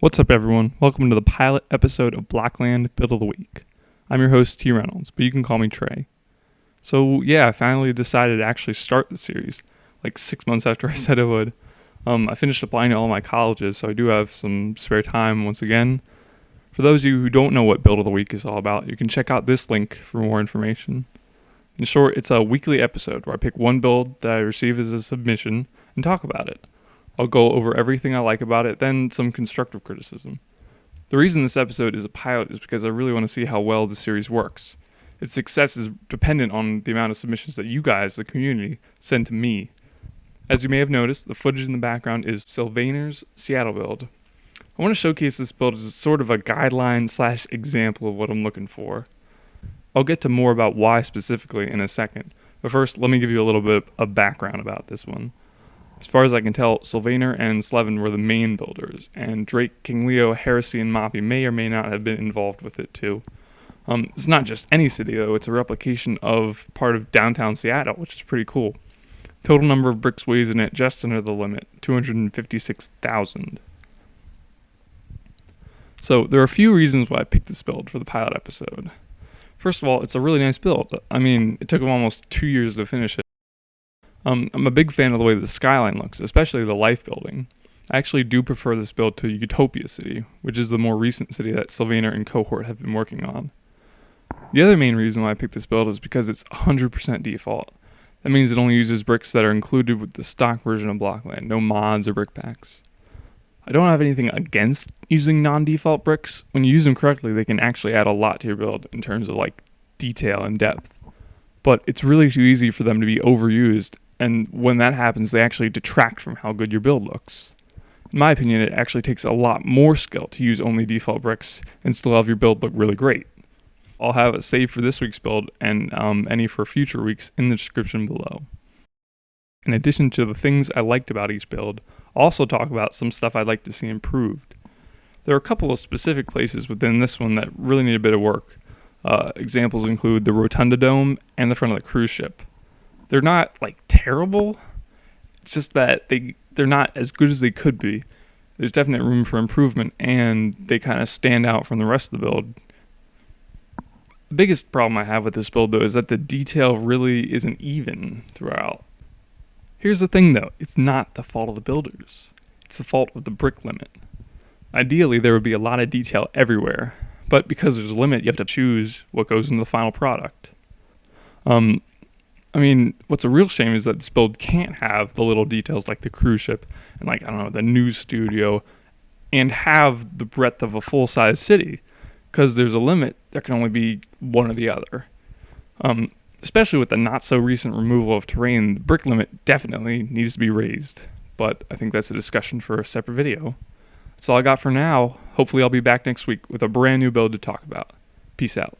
What's up, everyone? Welcome to the pilot episode of Blockland Build of the Week. I'm your host, T. Reynolds, but you can call me Trey. So yeah, I finally decided to actually start the series, like 6 months after I said I would. I finished applying to all my colleges, so I do have some spare time once again. For those of you who don't know what Build of the Week is all about, you can check out this link for more information. In short, it's a weekly episode where I pick one build that I receive as a submission and talk about it. I'll go over everything I like about it, then some constructive criticism. The reason this episode is a pilot is because I really want to see how well the series works. Its success is dependent on the amount of submissions that you guys, the community, send to me. As you may have noticed, the footage in the background is Sylvaner's Seattle build. I want to showcase this build as sort of a guideline / example of what I'm looking for. I'll get to more about why specifically in a second, but first let me give you a little bit of background about this one. As far as I can tell, Sylvaner and Slevin were the main builders, and Drake, King Leo, Heresy, and Moppy may or may not have been involved with it too. It's not just any city though, it's a replication of part of downtown Seattle, which is pretty cool. Total number of bricks weighs in it just under the limit, 256,000. So there are a few reasons why I picked this build for the pilot episode. First of all, it's a really nice build. I mean, it took them almost 2 years to finish it. I'm a big fan of the way the skyline looks, especially the life building. I actually do prefer this build to Utopia City, which is the more recent city that Sylvaner and cohort have been working on. The other main reason why I picked this build is because it's 100% default. That means it only uses bricks that are included with the stock version of Blockland, no mods or brick packs. I don't have anything against using non-default bricks. When you use them correctly, they can actually add a lot to your build in terms of like detail and depth. But it's really too easy for them to be overused, and when that happens, they actually detract from how good your build looks. In my opinion, it actually takes a lot more skill to use only default bricks and still have your build look really great. I'll have a save for this week's build and any for future weeks in the description below. In addition to the things I liked about each build, I'll also talk about some stuff I'd like to see improved. There are a couple of specific places within this one that really need a bit of work. Examples include the Rotunda Dome and the front of the cruise ship. They're not like terrible, it's just that they're not as good as they could be. There's definite room for improvement, and they kind of stand out from the rest of the build. The biggest problem I have with this build though is that the detail really isn't even throughout. Here's the thing though, it's not the fault of the builders, it's the fault of the brick limit. Ideally there would be a lot of detail everywhere, but because there's a limit you have to choose what goes into the final product. What's a real shame is that this build can't have the little details like the cruise ship and the news studio and have the breadth of a full-size city, because there's a limit. There can only be one or the other. Especially with the not-so-recent removal of terrain, the brick limit definitely needs to be raised, but I think that's a discussion for a separate video. That's all I got for now. Hopefully I'll be back next week with a brand new build to talk about. Peace out.